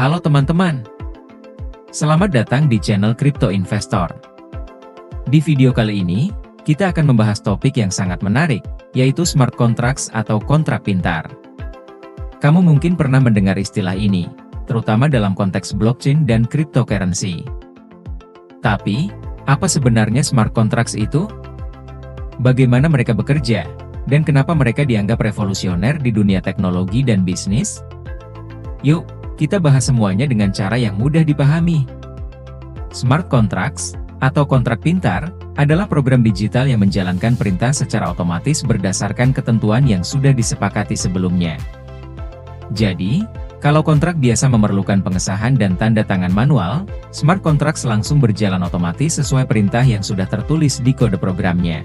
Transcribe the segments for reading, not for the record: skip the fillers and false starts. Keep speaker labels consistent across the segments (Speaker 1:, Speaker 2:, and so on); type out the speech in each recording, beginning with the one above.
Speaker 1: Halo teman-teman, selamat datang di channel Crypto Investor. Di video kali ini, kita akan membahas topik yang sangat menarik, yaitu smart contracts atau kontrak pintar. Kamu mungkin pernah mendengar istilah ini, terutama dalam konteks blockchain dan cryptocurrency. Tapi, apa sebenarnya smart contracts itu? Bagaimana mereka bekerja? Dan kenapa mereka dianggap revolusioner di dunia teknologi dan bisnis? Yuk, kita bahas semuanya dengan cara yang mudah dipahami. Smart contracts, atau kontrak pintar, adalah program digital yang menjalankan perintah secara otomatis berdasarkan ketentuan yang sudah disepakati sebelumnya. Jadi, kalau kontrak biasa memerlukan pengesahan dan tanda tangan manual, smart contracts langsung berjalan otomatis sesuai perintah yang sudah tertulis di kode programnya.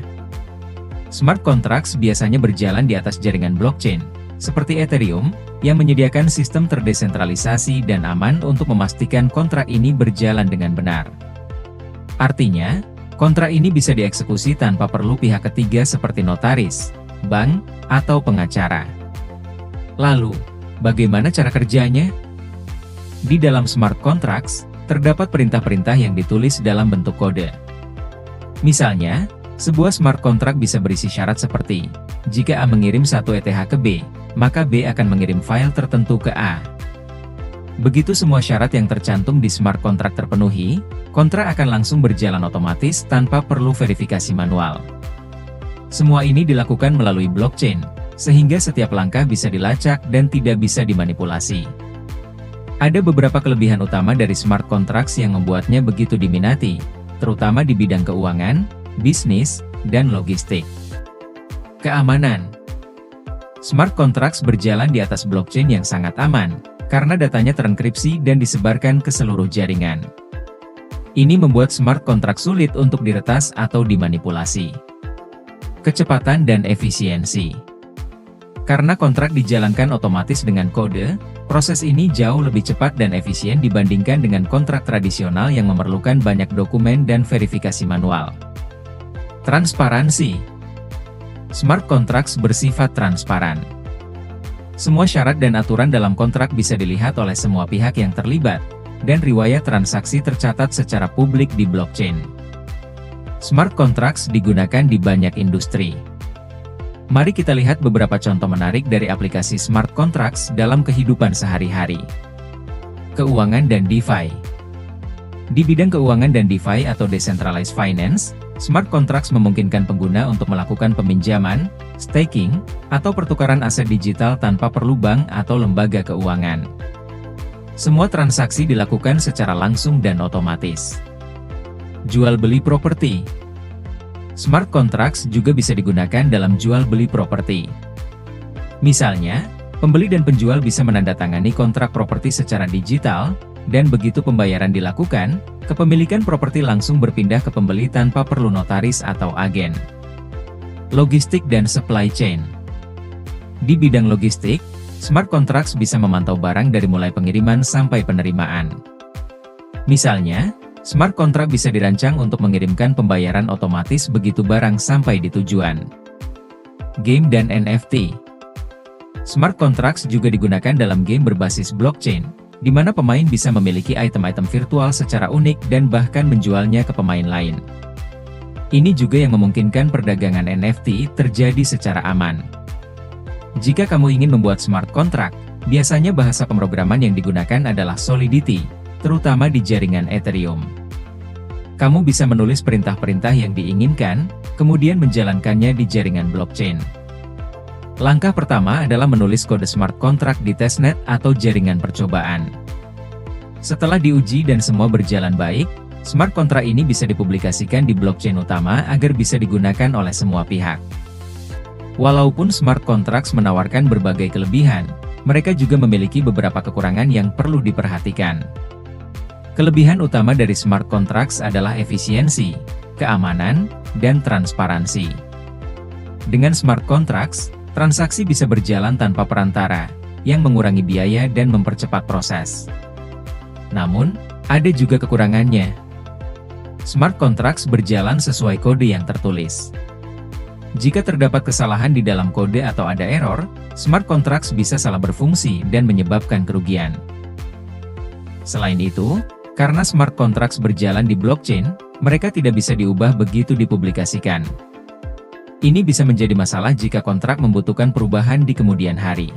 Speaker 1: Smart contracts biasanya berjalan di atas jaringan blockchain, seperti Ethereum, yang menyediakan sistem terdesentralisasi dan aman untuk memastikan kontrak ini berjalan dengan benar. Artinya, kontrak ini bisa dieksekusi tanpa perlu pihak ketiga seperti notaris, bank, atau pengacara. Lalu, bagaimana cara kerjanya? Di dalam smart contracts, terdapat perintah-perintah yang ditulis dalam bentuk kode. Misalnya, sebuah smart contract bisa berisi syarat seperti, jika A mengirim satu ETH ke B, maka B akan mengirim file tertentu ke A. Begitu semua syarat yang tercantum di smart contract terpenuhi, kontrak akan langsung berjalan otomatis tanpa perlu verifikasi manual. Semua ini dilakukan melalui blockchain, sehingga setiap langkah bisa dilacak dan tidak bisa dimanipulasi. Ada beberapa kelebihan utama dari smart contracts yang membuatnya begitu diminati, terutama di bidang keuangan, bisnis, dan logistik. Keamanan. Smart contracts berjalan di atas blockchain yang sangat aman, karena datanya terenkripsi dan disebarkan ke seluruh jaringan. Ini membuat smart contract sulit untuk diretas atau dimanipulasi. Kecepatan dan efisiensi. Karena kontrak dijalankan otomatis dengan kode, proses ini jauh lebih cepat dan efisien dibandingkan dengan kontrak tradisional yang memerlukan banyak dokumen dan verifikasi manual. Transparansi. Smart contracts bersifat transparan. Semua syarat dan aturan dalam kontrak bisa dilihat oleh semua pihak yang terlibat, dan riwayat transaksi tercatat secara publik di blockchain. Smart contracts digunakan di banyak industri. Mari kita lihat beberapa contoh menarik dari aplikasi smart contracts dalam kehidupan sehari-hari. Keuangan dan DeFi. Di bidang keuangan dan DeFi atau Decentralized Finance, smart contracts memungkinkan pengguna untuk melakukan peminjaman, staking, atau pertukaran aset digital tanpa perlu bank atau lembaga keuangan. Semua transaksi dilakukan secara langsung dan otomatis. Jual beli properti. Smart contracts juga bisa digunakan dalam jual beli properti. Misalnya, pembeli dan penjual bisa menandatangani kontrak properti secara digital, dan begitu pembayaran dilakukan, kepemilikan properti langsung berpindah ke pembeli tanpa perlu notaris atau agen. Logistik dan supply chain. Di bidang logistik, smart contracts bisa memantau barang dari mulai pengiriman sampai penerimaan. Misalnya, smart contract bisa dirancang untuk mengirimkan pembayaran otomatis begitu barang sampai di tujuan. Game dan NFT. Smart contracts juga digunakan dalam game berbasis blockchain, di mana pemain bisa memiliki item-item virtual secara unik dan bahkan menjualnya ke pemain lain. Ini juga yang memungkinkan perdagangan NFT terjadi secara aman. Jika kamu ingin membuat smart contract, biasanya bahasa pemrograman yang digunakan adalah Solidity, terutama di jaringan Ethereum. Kamu bisa menulis perintah-perintah yang diinginkan, kemudian menjalankannya di jaringan blockchain. Langkah pertama adalah menulis kode smart contract di testnet atau jaringan percobaan. Setelah diuji dan semua berjalan baik, smart contract ini bisa dipublikasikan di blockchain utama agar bisa digunakan oleh semua pihak. Walaupun smart contracts menawarkan berbagai kelebihan, mereka juga memiliki beberapa kekurangan yang perlu diperhatikan. Kelebihan utama dari smart contracts adalah efisiensi, keamanan, dan transparansi. Dengan smart contracts, transaksi bisa berjalan tanpa perantara, yang mengurangi biaya dan mempercepat proses. Namun, ada juga kekurangannya. Smart contracts berjalan sesuai kode yang tertulis. Jika terdapat kesalahan di dalam kode atau ada error, smart contracts bisa salah berfungsi dan menyebabkan kerugian. Selain itu, karena smart contracts berjalan di blockchain, mereka tidak bisa diubah begitu dipublikasikan. Ini bisa menjadi masalah jika kontrak membutuhkan perubahan di kemudian hari.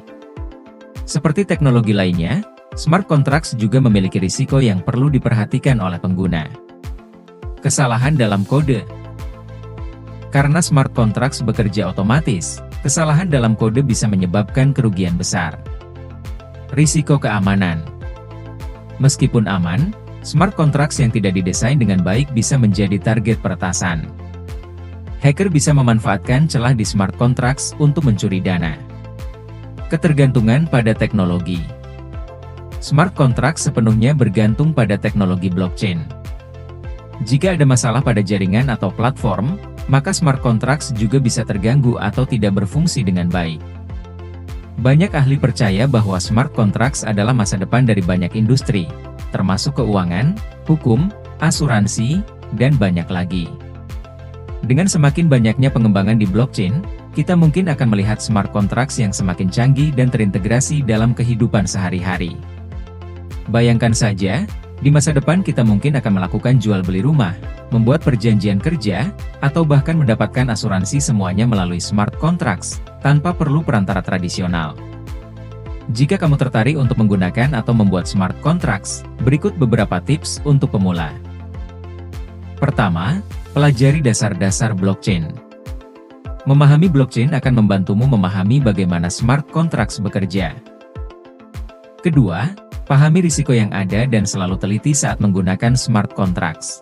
Speaker 1: Seperti teknologi lainnya, smart contracts juga memiliki risiko yang perlu diperhatikan oleh pengguna. Kesalahan dalam kode. Karena smart contracts bekerja otomatis, kesalahan dalam kode bisa menyebabkan kerugian besar. Risiko keamanan. Meskipun aman, smart contracts yang tidak didesain dengan baik bisa menjadi target peretasan. Hacker bisa memanfaatkan celah di smart contracts untuk mencuri dana. Ketergantungan pada teknologi. Smart contracts sepenuhnya bergantung pada teknologi blockchain. Jika ada masalah pada jaringan atau platform, maka smart contracts juga bisa terganggu atau tidak berfungsi dengan baik. Banyak ahli percaya bahwa smart contracts adalah masa depan dari banyak industri, termasuk keuangan, hukum, asuransi, dan banyak lagi. Dengan semakin banyaknya pengembangan di blockchain, kita mungkin akan melihat smart contracts yang semakin canggih dan terintegrasi dalam kehidupan sehari-hari. Bayangkan saja, di masa depan kita mungkin akan melakukan jual beli rumah, membuat perjanjian kerja, atau bahkan mendapatkan asuransi semuanya melalui smart contracts, tanpa perlu perantara tradisional. Jika kamu tertarik untuk menggunakan atau membuat smart contracts, berikut beberapa tips untuk pemula. Pertama, pelajari dasar-dasar blockchain. Memahami blockchain akan membantumu memahami bagaimana smart contracts bekerja. Kedua, pahami risiko yang ada dan selalu teliti saat menggunakan smart contracts.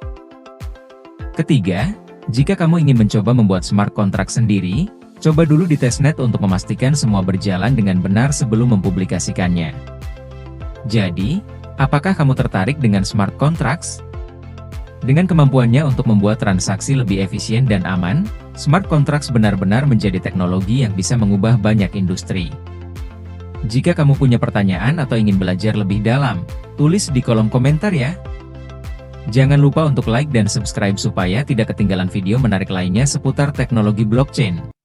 Speaker 1: Ketiga, jika kamu ingin mencoba membuat smart contract sendiri, coba dulu di testnet untuk memastikan semua berjalan dengan benar sebelum mempublikasikannya. Jadi, apakah kamu tertarik dengan smart contracts? Dengan kemampuannya untuk membuat transaksi lebih efisien dan aman, smart contracts benar-benar menjadi teknologi yang bisa mengubah banyak industri. Jika kamu punya pertanyaan atau ingin belajar lebih dalam, tulis di kolom komentar ya. Jangan lupa untuk like dan subscribe supaya tidak ketinggalan video menarik lainnya seputar teknologi blockchain.